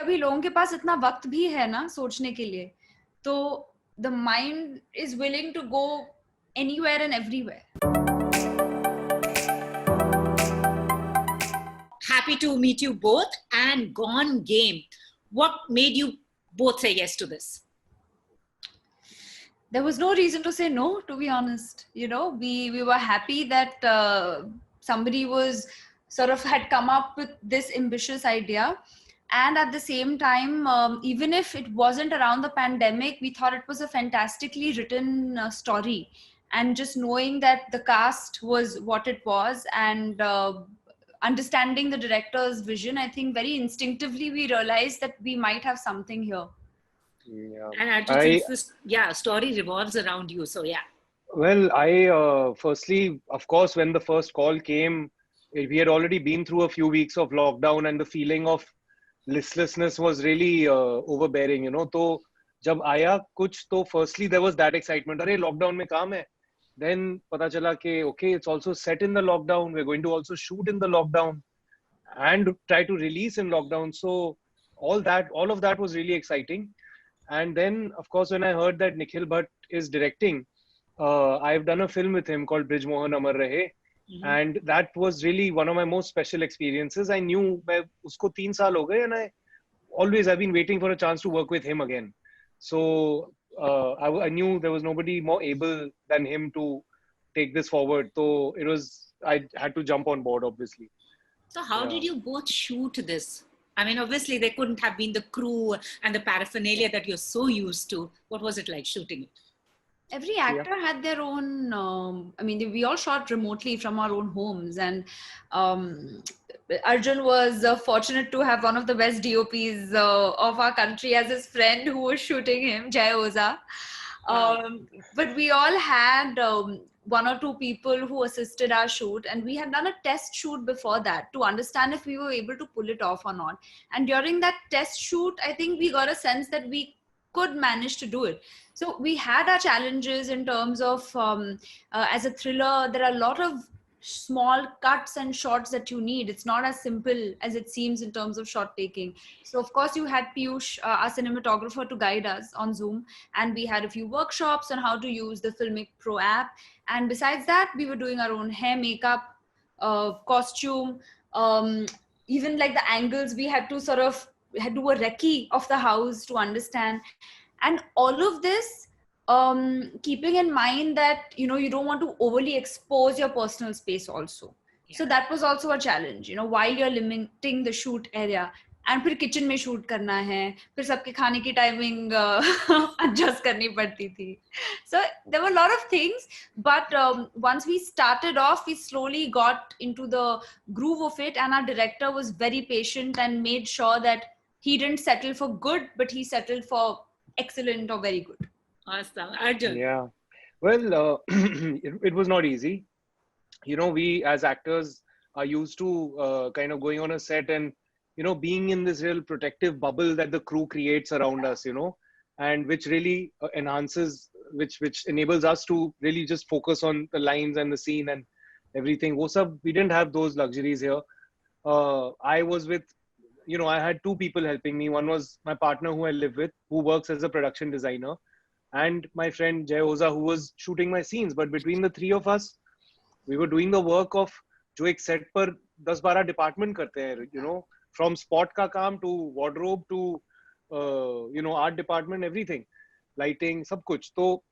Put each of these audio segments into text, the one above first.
कभी लोगों के पास इतना वक्त भी है ना सोचने के लिए, तो the mind is willing to go anywhere and everywhere. Happy to meet you both. And Gone Game, what made you both say yes to this? There was no reason to say no, to be honest. You know, we were happy that somebody was sort of had come up with this ambitious idea. And at the same time, even if it wasn't around the pandemic, we thought it was a fantastically written story. And just knowing that the cast was what it was, and understanding the director's vision, I think very instinctively we realized that we might have something here. Yeah. And Arjun, since this story revolves around you, so yeah. Well, I firstly, of course, when the first call came, we had already been through a few weeks of lockdown, and the feeling of listlessness was really overbearing, you know. तो जब आया कुछ तो firstly there was that excitement. अरे lockdown में काम है. Then पता चला कि okay, it's also set in the lockdown. We're going to also shoot in the lockdown and try to release in lockdown. So all of that was really exciting. And then, of course, when I heard that Nikhil Bhatt is directing, I've done a film with him called Brij Mohan Amar Rahe. And that was really one of my most special experiences. I knew मैं उसको 3 साल हो गए, and I've been waiting for a chance to work with him again. So I knew there was nobody more able than him to take this forward. So I had to jump on board, obviously. So how did you both shoot this? I mean, obviously there couldn't have been the crew and the paraphernalia that you're so used to. What was it like shooting it? Every actor had their own, we all shot remotely from our own homes, and Arjun was fortunate to have one of the best DOPs of our country as his friend who was shooting him, Jai Oza. But we all had one or two people who assisted our shoot, and we had done a test shoot before that to understand if we were able to pull it off or not. And during that test shoot, I think we got a sense that we could manage to do it. So we had our challenges in terms of as a thriller, there are a lot of small cuts and shots that you need. It's not as simple as it seems in terms of shot taking. So of course you had Piyush, our cinematographer, to guide us on Zoom, and we had a few workshops on how to use the Filmic Pro app. And besides that, we were doing our own hair, makeup, costume, even like the angles. We had to sort of had to do a recce of the house to understand, and all of this keeping in mind that you don't want to overly expose your personal space also. So that was also a challenge, while you're limiting the shoot area, and फिर kitchen में shoot करना है, फिर सबके खाने की timing adjust करनी पड़ती थी. So there were a lot of things, but once we started off, we slowly got into the groove of it, and our director was very patient and made sure that he didn't settle for good, but he settled for excellent or very good. Awesome. Arjun. Yeah. Well, it was not easy. We as actors are used to kind of going on a set and, being in this real protective bubble that the crew creates around us, and which really enhances, which enables us to really just focus on the lines and the scene and everything. We didn't have those luxuries here. I was with, I had two people helping me. One was my partner who I live with, who works as a production designer, and my friend Jai Oza, who was shooting my scenes. But between the three of us, we were doing the work of जो एक set पर 10-12 department करते हैं, from spot का काम to wardrobe to art department, everything, lighting, सब कुछ. So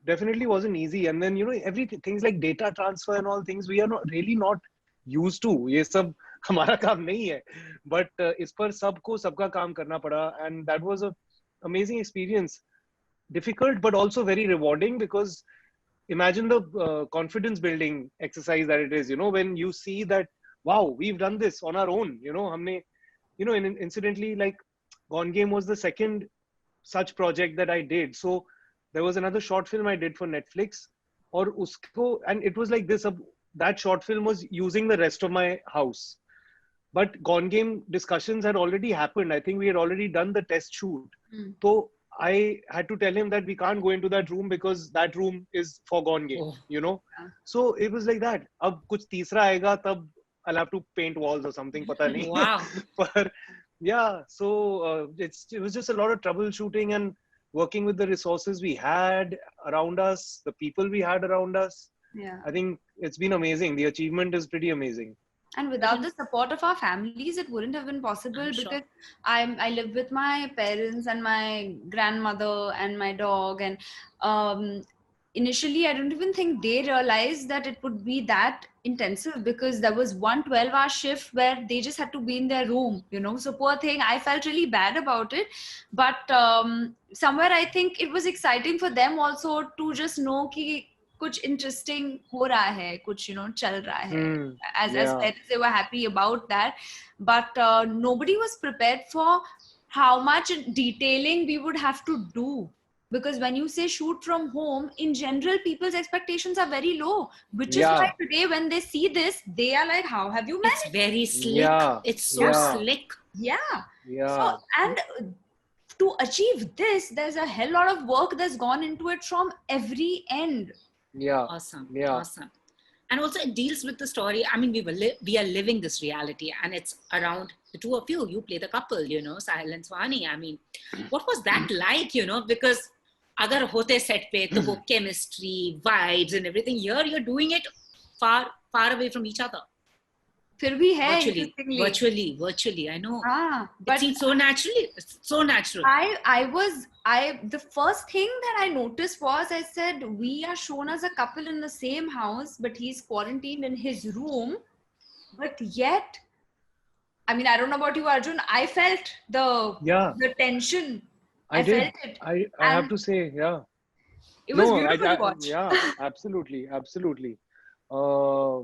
definitely wasn't easy. And then everything, things like data transfer and all things, we are not used to. ये सब हमारा काम नहीं है. But इस पर सबका काम करना पड़ा, and that was an amazing experience. Difficult but also very rewarding, because imagine the confidence building exercise that it is, when you see that, wow, we've done this on our own, हमने, incidentally, like Gone Game was the second such project that I did. So there was another short film I did for Netflix, and it was like this, that short film was using the rest of my house. But Gone Game discussions had already happened. I think we had already done the test shoot. So I had to tell him that we can't go into that room because that room is for Gone Game, So it was like that. अब कुछ तीसरा आएगा तब I'll have to paint walls or something, पता नहीं. Wow. yeah, so it was just a lot of troubleshooting and working with the resources we had around us, the people we had around us. Yeah. I think it's been amazing. The achievement is pretty amazing. And without the support of our families, it wouldn't have been possible, I'm because sure. I live with my parents and my grandmother and my dog, and initially I don't even think they realized that it would be that intensive, because there was one 12-hour shift where they just had to be in their room, you know. So poor thing, I felt really bad about it, but somewhere I think it was exciting for them also to just know कि कुछ interesting हो रहा है, कुछ, you know, चल रहा है. As Yeah, parents, they were happy about that, but nobody was prepared for how much detailing we would have to do, because when you say shoot from home, in general people's expectations are very low, which is why yeah, today when they see this, they are like, how have you It's managed? very slick. yeah, It's so yeah, slick. Yeah. So, yeah, and to achieve this, there's a hell lot of work that's gone into it from every end. yeah, Awesome. yeah, Awesome. And also it deals with the story. I mean, we are living this reality, and it's around the two of you. You play the couple, you know, Sahil and Swani. I mean, what was that like, you know? Because agar hote set pe, to wo chemistry, vibes and everything. Here you're doing it far, far away from each other. फिर भी है Virtually, virtually. I know. हाँ, It but seems so naturally, so natural. the first thing that I noticed was, I said, we are shown as a couple in the same house, but he's quarantined in his room. But yet, I mean, I don't know about you, Arjun, I felt yeah. the tension. I felt did. it. I have And to say, yeah. it was No, beautiful to watch. yeah, absolutely, absolutely. Uh,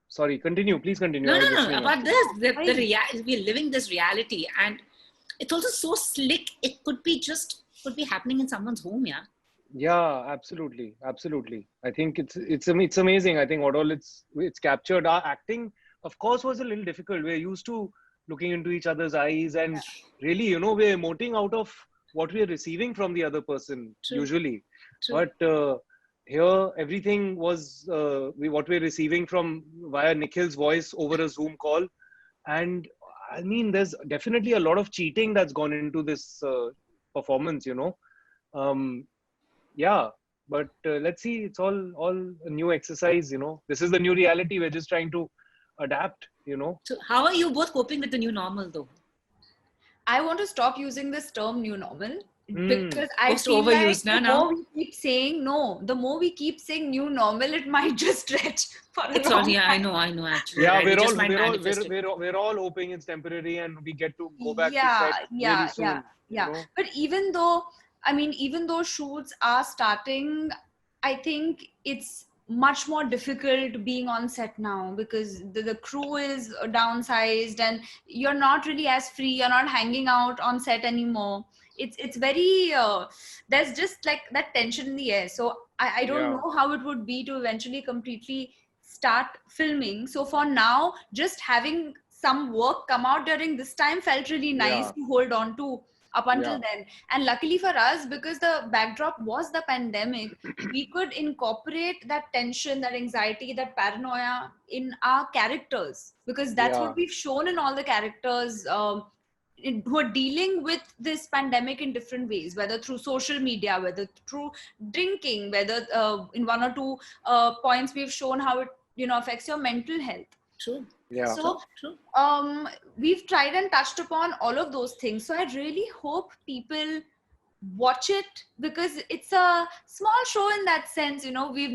Sorry, continue. Please continue. I was No. listening About actually. this, we're living this reality, and it's also so slick. It could be happening in someone's home, yeah. Yeah, absolutely, absolutely. I think it's amazing. I think what all it's captured. Our acting, of course, was a little difficult. We're used to looking into each other's eyes, and really, you know, we're emoting out of what we're receiving from the other person True. usually. True. But here, everything was what we're receiving from via Nikhil's voice over a Zoom call, and I mean, there's definitely a lot of cheating that's gone into this performance. You know. Yeah, but let's see, it's all a new exercise, you know. This is the new reality, we're just trying to adapt, you know. So how are you both coping with the new normal, though? I want to stop using this term new normal, Hmm. because I Most feel like overused the now. more we keep saying new normal, it might just stretch for a It's long all, yeah, time. I know actually. Yeah, Right? We just might manifest it. we're all hoping it's temporary and we get to go back to set Yeah, really soon, yeah. you know. But even though shoots are starting, I think it's much more difficult being on set now, because the crew is downsized and you're not really as free. You're not hanging out on set anymore. It's very there's just like that tension in the air. So I don't Yeah. know how it would be to eventually completely start filming. So for now, just having some work come out during this time felt really nice Yeah. to hold on to up until Yeah. then. And luckily for us, because the backdrop was the pandemic, we could incorporate that tension, that anxiety, that paranoia in our characters, because that's Yeah. what we've shown in all the characters who are dealing with this pandemic in different ways, whether through social media, whether through drinking, whether in one or two points we've shown how it, you know, affects your mental health. True. Yeah. So True. we've tried and touched upon all of those things. So I really hope people watch it, because it's a small show in that sense. You know, we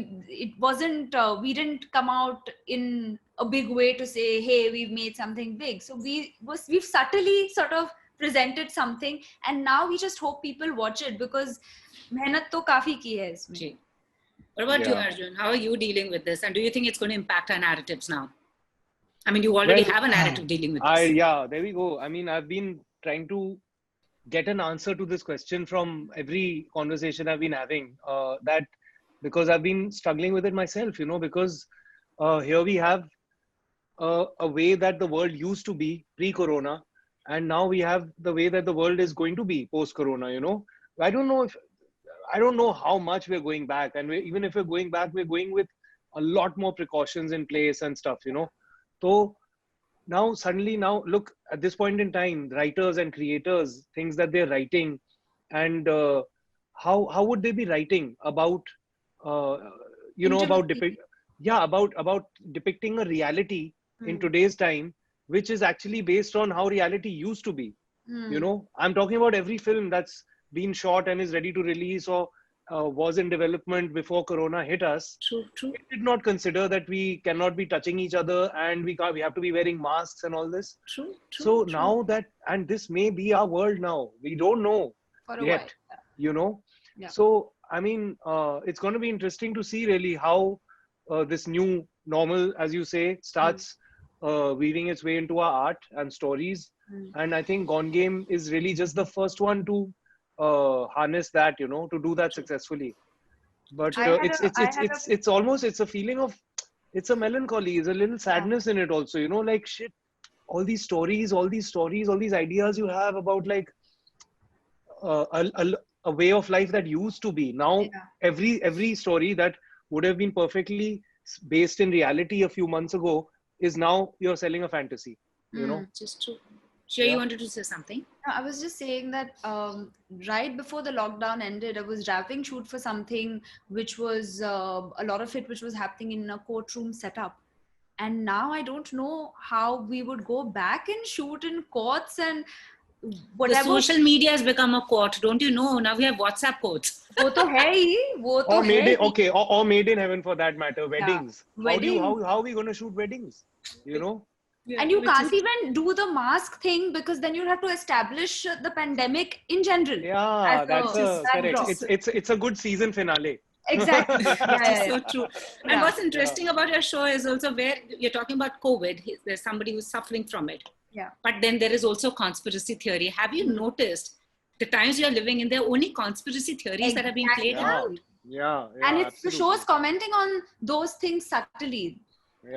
didn't come out in a big way to say, hey, we've made something big. So we've subtly sort of presented something, and now we just hope people watch it, because मेहनत तो काफी की है इसमें. Gee. What about you, Yeah. Arjun? How are you dealing with this? And do you think it's going to impact our narratives now? I mean, you already Well, have a narrative dealing with this. Yeah, there we go. I mean, I've been trying to get an answer to this question from every conversation I've been having. That because I've been struggling with it myself, you know, because here we have a way that the world used to be pre-corona, and now we have the way that the world is going to be post-corona, you know. I don't know how much we're going back, and even if we're going back, we're going with a lot more precautions in place and stuff, you know. So now suddenly, now look, at this point in time, writers and creators, things that they're writing, and how would they be writing about uh, about Intimately. about depicting a reality in Hmm. today's time, which is actually based on how reality used to be. Hmm. I'm talking about every film that's been shot and is ready to release, or was in development before corona hit us. True, true, It did not consider that we cannot be touching each other, and we have to be wearing masks and all this. true, true, So true. now that, and this may be our world now, we don't know For a while. yet, you know. Yeah. So I mean, it's going to be interesting to see really how this new normal, as you say, starts weaving its way into our art and stories. Hmm. And I think Gone Game is really just the first one to harness that, to do that successfully. But I had a, I had a, it's almost, it's a feeling of, it's a melancholy, it's a little yeah. sadness in it also, like shit, all these stories, all these ideas you have about like a way of life that used to be. Now Yeah. every story that would have been perfectly based in reality a few months ago is now you're selling a fantasy. You Hmm. know, Just true. Sure, you yeah, wanted to say something? No, I was just saying that right before the lockdown ended, I was wrapping shoot for something which was a lot of it, which was happening in a courtroom setup. And now I don't know how we would go back and shoot in courts and The whatever. social media has become a court. Don't you know? Now we have WhatsApp courts. वो तो है ही, वो तो or है made in, he. okay, or made in heaven for that matter. Yeah. Weddings. Wedding. How are we going to shoot weddings? You know? Yeah, And you which can't is even do the mask thing because then you'll have to establish the pandemic in general as Yeah, a that's a correct. backdrop. It's a good season finale. Exactly. Yeah, which is yeah, so yeah. true. And Yeah. what's interesting about your show is also where you're talking about COVID. There's somebody who's suffering from it. Yeah. But then there is also conspiracy theory. Have you noticed the times you're living in, there are only conspiracy theories that are being played Yeah, out? yeah, And yeah, it's the show is absolutely. commenting on those things subtly.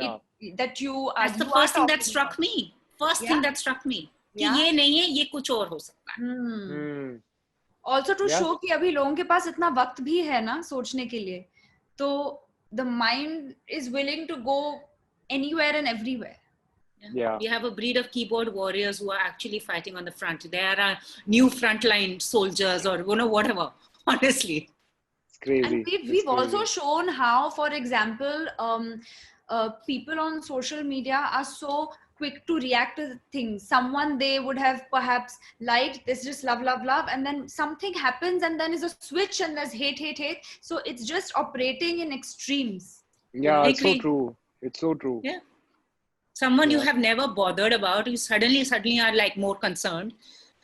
Yeah. That That's the you are first thing that talking struck about. me. First Yeah. thing that struck me. कि Yeah. ये नहीं है, ये कुछ और हो सकता है. Hmm. Hmm. Also to Yeah. show कि अभी लोगों के पास इतना वक्त भी है ना सोचने के लिए, तो the mind is willing to go anywhere and everywhere. Yeah. We have a breed of keyboard warriors who are actually fighting on the front. They are new frontline soldiers or whatever. Honestly, It's crazy. And It's we've crazy. also shown how, for example, people on social media are so quick to react to things. Someone they would have perhaps liked, this just love, love, love, and then something happens, and then is a switch, and there's hate, hate, hate. So it's just operating in extremes. Yeah, I it's so agree. true. It's so true. Yeah. Someone you Yeah. have never bothered about, you suddenly are like more concerned.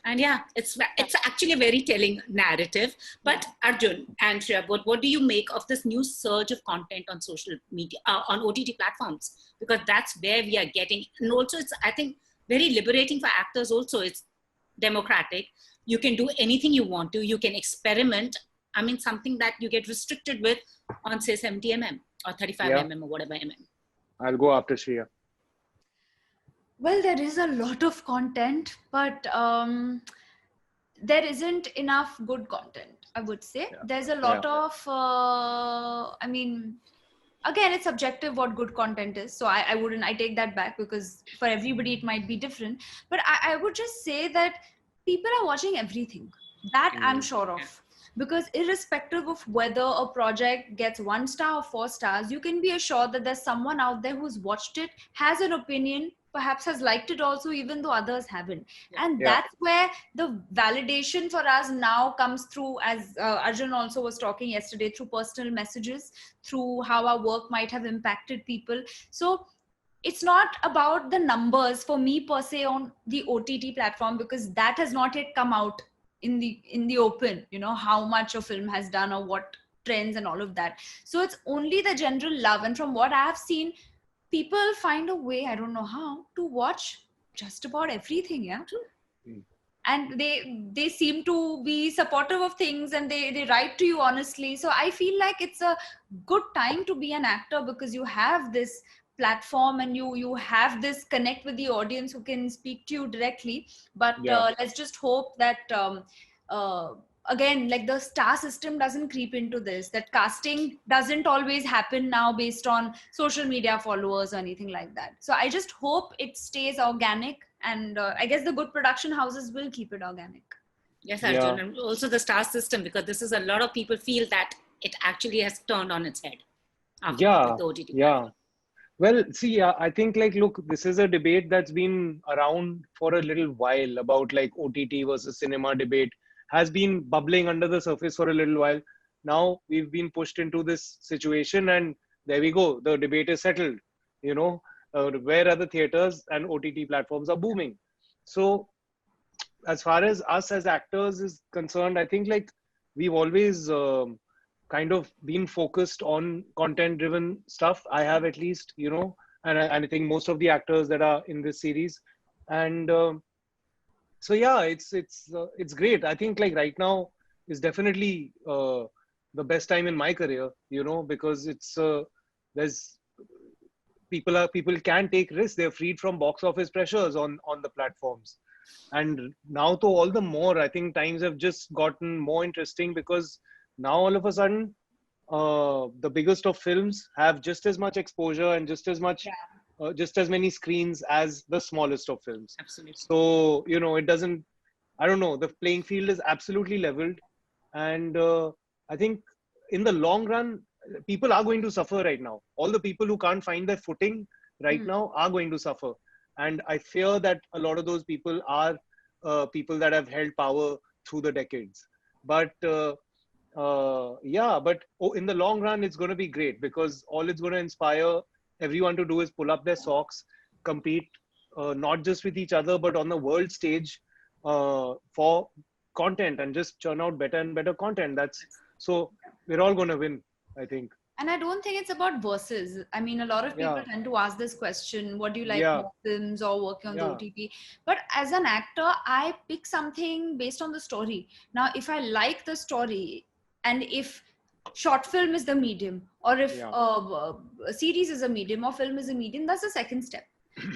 And yeah, it's actually a very telling narrative. But Arjun and Shreya, what do you make of this new surge of content on social media, on OTT platforms? Because that's where we are getting, and also it's, I think, very liberating for actors also. It's democratic. You can do anything you want to. You can experiment. I mean, something that you get restricted with on, say, 70 mm or 35 Yeah. mm or whatever mm. I'll go after Shreya. Well, there is a lot of content, but there isn't enough good content, I would say. Yeah. There's a lot of, I mean, again, it's subjective what good content is. So I take that back because for everybody it might be different. But I would just say that people are watching everything. That I'm sure of. Because irrespective of whether a project gets 1 star or 4 stars, you can be assured that there's someone out there who's watched it, has an opinion, perhaps has liked it also, even though others haven't. And Yeah. that's where the validation for us now comes through, as Arjun also was talking yesterday, through personal messages, through how our work might have impacted people. So it's not about the numbers for me per se on the OTT platform, because that has not yet come out in the open, how much a film has done or what trends and all of that. So it's only the general love, and from what I have seen, people find a way, I don't know how, to watch just about everything. Yeah. And they seem to be supportive of things, and they write to you honestly. So I feel like it's a good time to be an actor, because you have this platform and you have this connect with the audience who can speak to you directly. But Yeah. let's just hope that again, like the star system doesn't creep into this, that casting doesn't always happen now based on social media followers or anything like that. So I just hope it stays organic, and I guess the good production houses will keep it organic. Yes, Yeah. Arjun, and also the star system, because this is a lot of people feel that it actually has turned on its head after Yeah, the OTT. yeah. Well, see, I think like, look, this is a debate that's been around for a little while about like OTT versus cinema debate has been bubbling under the surface for a little while. Now we've been pushed into this situation, and there we go. The debate is settled. You know, where are the theaters and OTT platforms are booming. So as far as us as actors is concerned, I think like we've always kind of been focused on content driven stuff. I have at least, you know, and I think most of the actors that are in this series. And so yeah, it's great. I think like right now is definitely the best time in my career, you know, because it's there's people can take risks. They're freed from box office pressures on the platforms. And now to all the more, I think times have just gotten more interesting, because now all of a sudden the biggest of films have just as much exposure and just as much just as many screens as the smallest of films. Absolutely. So you know, it doesn't, I don't know, the playing field is absolutely leveled. And I think in the long run, people are going to suffer right now. All the people who can't find their footing right now are going to suffer. And I fear that a lot of those people are people that have held power through the decades. But yeah, but in the long run, it's going to be great, because all it's going to inspire everyone to do is pull up their socks, compete not just with each other, but on the world stage for content, and just churn out better and better content. That's so we're all going to win, I think. And I don't think it's about versus. I mean, a lot of people tend to ask this question, what do you like more, films or working on the OTT? But as an actor, I pick something based on the story. Now, if I like the story, and if short film is the medium, or if a series is a medium, or film is a medium, that's the second step.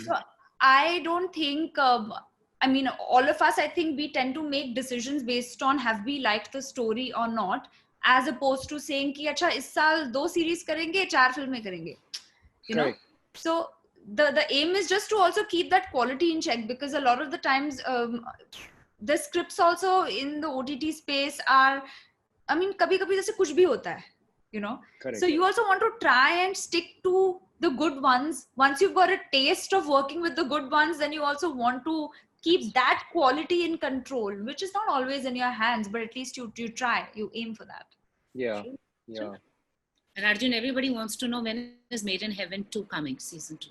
So I don't think, I mean, all of us, I think we tend to make decisions based on have we liked the story or not, as opposed to saying कि अच्छा इस साल 2 series करेंगे 4 फिल्में करेंगे, you know. So the aim is just to also keep that quality in check, because a lot of the times the scripts also in the OTT space are, I mean, कभी-कभी जैसे कुछ भी होता है, you know. So you also want to try and stick to the good ones. Once you've got a taste of working with the good ones, then you also want to keep that quality in control, which is not always in your hands, but at least you try, you aim for that. Yeah. And Arjun, everybody wants to know, when is Made in Heaven 2 coming, season 2?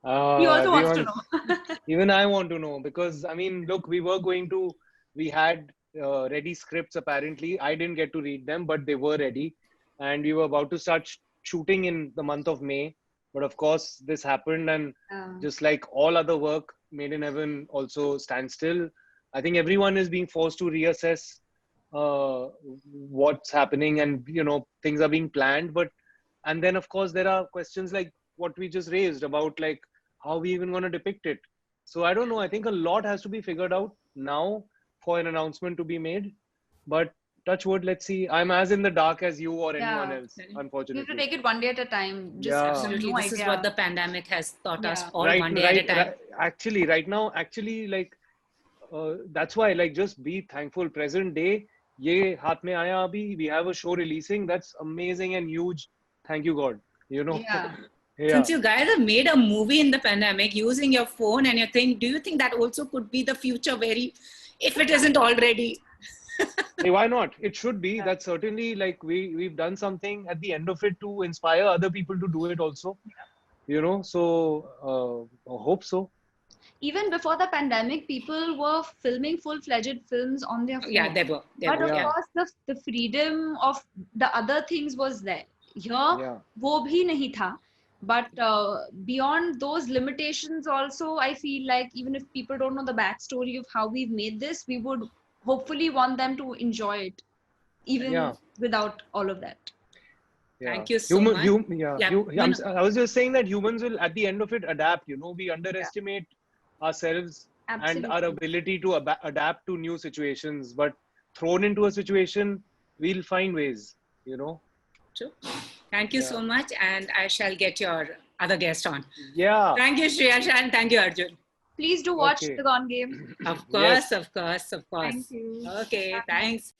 He also wants to know. Even I want to know, because I mean, look, we had ready scripts. Apparently I didn't get to read them, but they were ready, and we were about to start shooting in the month of May. But of course this happened, and just like all other work, Made in Heaven also stands still. I think everyone is being forced to reassess what's happening, and you know, things are being planned, but and then of course there are questions like what we just raised about like how we even going to depict it. So I don't know, I think a lot has to be figured out now for an announcement to be made, but touch wood, let's see. I'm as in the dark as you or anyone else, unfortunately. You have to take it one day at a time. Just absolutely. No this idea. is what the pandemic has taught us, all right, one day at a time. Right now, like that's why, like, just be thankful. Present day, ye haath mein aaya abhi, we have a show releasing. That's amazing and huge. Thank you, God. You know. Since you guys have made a movie in the pandemic using your phone and your thing, do you think that also could be the future, if it isn't already? Hey, why not? It should be. That's certainly like we've done something at the end of it to inspire other people to do it also. You know, so I hope so. Even before the pandemic, people were filming full-fledged films on their phone. Yeah, they were. But of course, the freedom of the other things was there. Here, wo bhi nahi tha. But beyond those limitations also, I feel like even if people don't know the backstory of how we've made this, we would hopefully want them to enjoy it, even without all of that. Thank you so much. I was just saying that humans will, at the end of it, adapt. You know, we underestimate ourselves and our ability to adapt to new situations. But thrown into a situation, we'll find ways, you know. True. Thank you so much, and I shall get your other guest on. Yeah. Thank you, Shreya, and thank you, Arjun. Please do watch the Gone Game. Of course, of course, of course. Thank you. Okay, thanks.